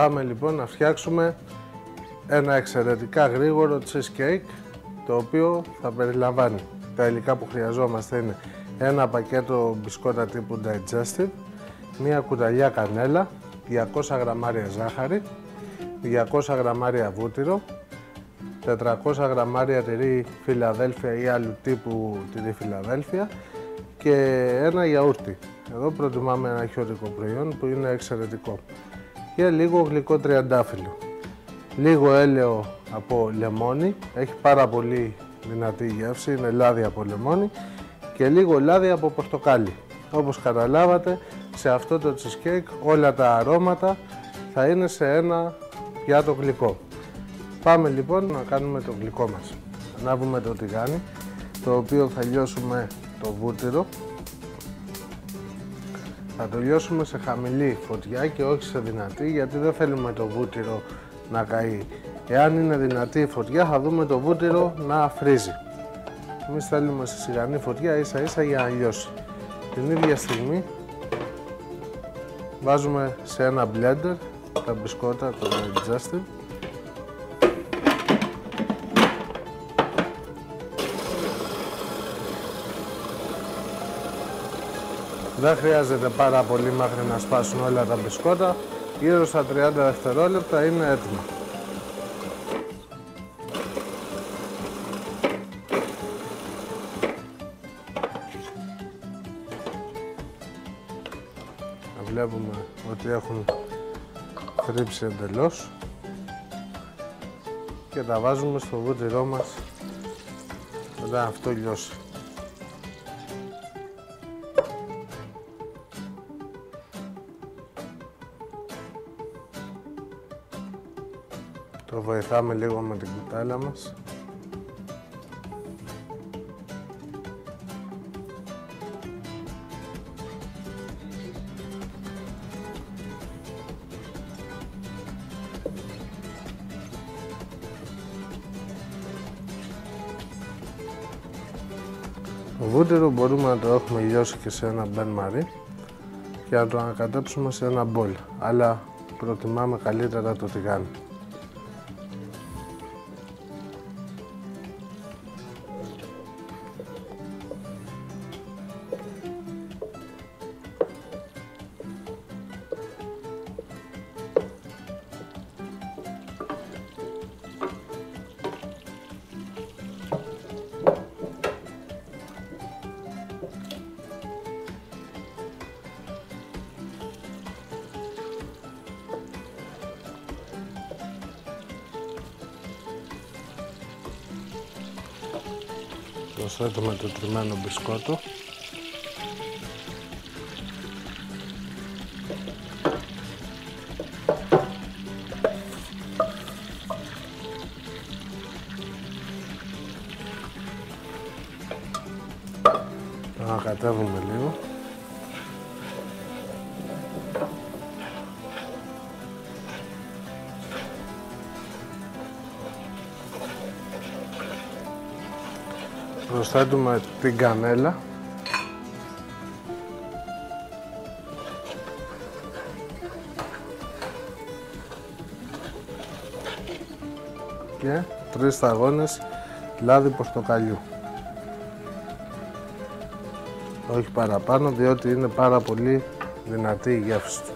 Πάμε λοιπόν να φτιάξουμε ένα εξαιρετικά γρήγορο cheesecake, το οποίο θα περιλαμβάνει τα υλικά που χρειαζόμαστε είναι ένα πακέτο μπισκότα τύπου digestive, μία κουταλιά κανέλα, 200 γραμμάρια ζάχαρη, 200 γραμμάρια βούτυρο, 400 γραμμάρια τυρί Φιλαδέλφια ή άλλου τύπου τυρί Φιλαδέλφια και ένα γιαούρτι. Εδώ προτιμάμε ένα χιωτικό προϊόν που είναι εξαιρετικό. Και λίγο γλυκό τριαντάφυλλο. Λίγο έλαιο από λεμόνι, έχει πάρα πολύ δυνατή γεύση, είναι λάδι από λεμόνι και λίγο λάδι από πορτοκάλι. Όπως καταλάβατε, σε αυτό το cheesecake όλα τα αρώματα θα είναι σε ένα πιάτο γλυκό. Πάμε λοιπόν να κάνουμε το γλυκό μας. Ανάβουμε το τηγάνι, το οποίο θα λιώσουμε το βούτυρο. Θα το λιώσουμε σε χαμηλή φωτιά και όχι σε δυνατή, γιατί δεν θέλουμε το βούτυρο να καεί. Εάν είναι δυνατή η φωτιά θα δούμε το βούτυρο να φρίζει. Εμείς θέλουμε σε σιγανή φωτιά ίσα ίσα για να λιώσει. Την ίδια στιγμή βάζουμε σε ένα blender τα μπισκότα, το digestive. Δεν χρειάζεται πάρα πολύ μέχρι να σπάσουν όλα τα μπισκότα, γύρω στα 30 δευτερόλεπτα είναι έτοιμα. Βλέπουμε ότι έχουν θρύψει εντελώς και τα βάζουμε στο βούτυρό μας όταν αυτό λιώσει. Το βοηθάμε λίγο με την κουτάλα μας. Το βούτυρο μπορούμε να το έχουμε λιώσει και σε ένα μπεν μαρί και να το ανακατέψουμε σε ένα μπολ, αλλά προτιμάμε καλύτερα το τηγάνι. Προσθέτουμε το τριμμένο μπισκότο. Το ανακατεύουμε λίγο. Προσθέτουμε την κανέλα και 3 σταγόνες λάδι πορτοκαλιού. Όχι παραπάνω, διότι είναι πάρα πολύ δυνατή η γεύση του.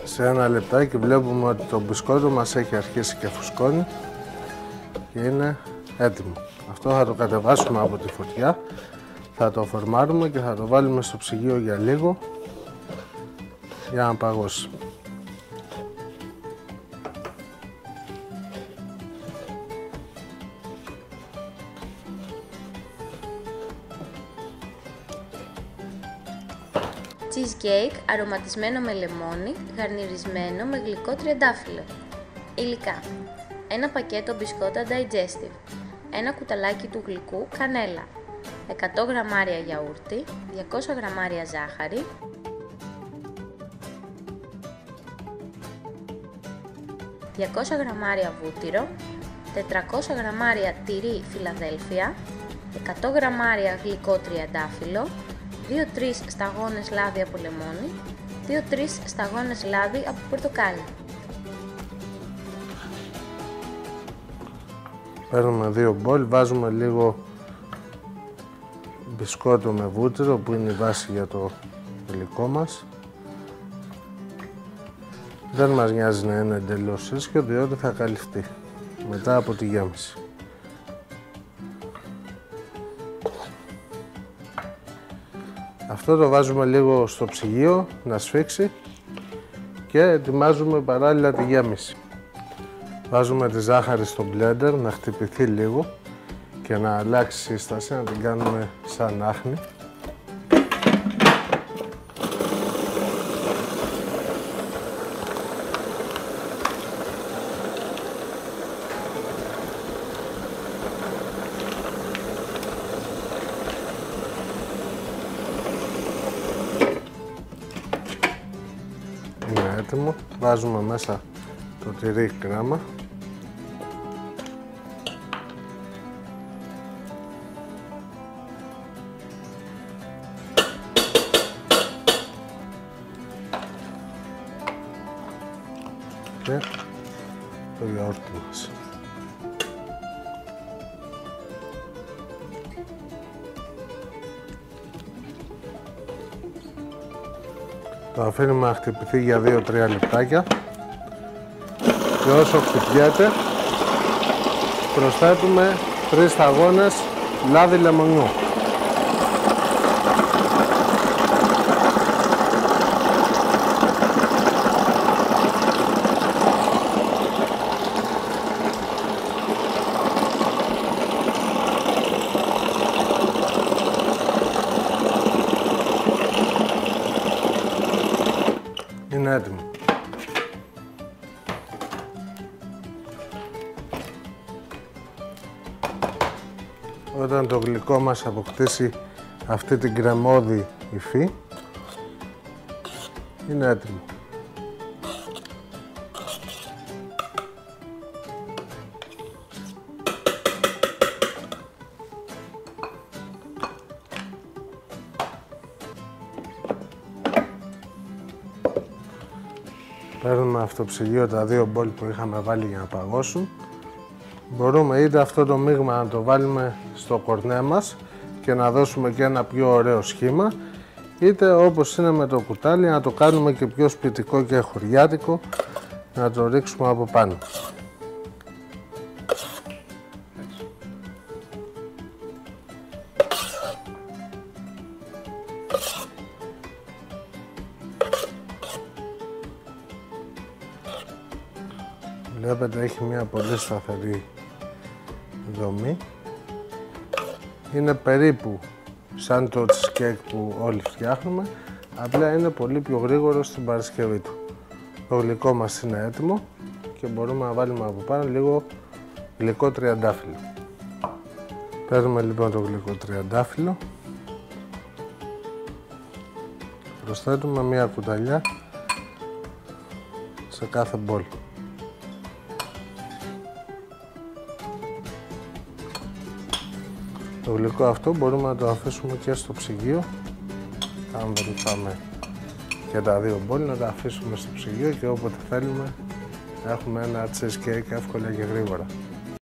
Σε ένα λεπτάκι βλέπουμε ότι το μπισκότο μας έχει αρχίσει και φουσκώνει και είναι έτοιμο. Αυτό θα το κατεβάσουμε από τη φωτιά, θα το φορμάρουμε και θα το βάλουμε στο ψυγείο για λίγο για να παγώσει. Cheesecake αρωματισμένο με λεμόνι, γαρνιρισμένο με γλυκό τριαντάφυλλο. Υλικά: ένα πακέτο μπισκότα digestive, ένα κουταλάκι του γλυκού κανέλα, 100 γραμμάρια γιαούρτι, 200 γραμμάρια ζάχαρη, 200 γραμμάρια βούτυρο, 400 γραμμάρια τυρί Φιλαδέλφια, 100 γραμμάρια γλυκό τριαντάφυλλο, 2-3 σταγόνες λάδι από λεμόνι, 2-3 σταγόνες λάδι από πορτοκάλι. Παίρνουμε 2 μπολ, βάζουμε λίγο μπισκότο με βούτυρο που είναι η βάση για το υλικό μας. Δεν μας νοιάζει να είναι εντελώς ίσιο διότι θα καλυφθεί μετά από τη γέμιση. Αυτό το βάζουμε λίγο στο ψυγείο να σφίξει και ετοιμάζουμε παράλληλα τη γέμιση. Βάζουμε τη ζάχαρη στο μπλέντερ να χτυπηθεί λίγο και να αλλάξει σύσταση, να την κάνουμε σαν άχνη. Είναι έτοιμο, βάζουμε μέσα το τυρί κρέμα. Και το γιαούρτι μας. Το αφήνουμε να χτυπηθεί για 2-3 λεπτάκια και όσο χτυπιέται προσθέτουμε 3 σταγόνες λάδι λεμονιού. Είναι έτοιμο. Όταν το γλυκό μας αποκτήσει αυτή την κρεμώδη υφή, είναι έτοιμο. Παίρνουμε αυτό το ψυγείο τα 2 μπολ που είχαμε βάλει για να παγώσουν. Μπορούμε είτε αυτό το μείγμα να το βάλουμε στο κορνέ μας και να δώσουμε και ένα πιο ωραίο σχήμα, είτε όπως είναι με το κουτάλι να το κάνουμε και πιο σπιτικό και χωριάτικο, να το ρίξουμε από πάνω. Βλέπετε έχει μια πολύ σταθερή δομή. Είναι περίπου σαν το cheesecake που όλοι φτιάχνουμε, απλά είναι πολύ πιο γρήγορο στην παρασκευή του. Το γλυκό μας είναι έτοιμο και μπορούμε να βάλουμε από πάνω λίγο γλυκό τριαντάφυλλο. Παίρνουμε λοιπόν το γλυκό τριαντάφυλλο, προσθέτουμε μια κουταλιά σε κάθε μπολ. Το γλυκό αυτό μπορούμε να το αφήσουμε και στο ψυγείο, αν δεν πάμε και τα 2 μπολ, να τα αφήσουμε στο ψυγείο και όποτε θέλουμε έχουμε ένα cheesecake εύκολα και γρήγορα.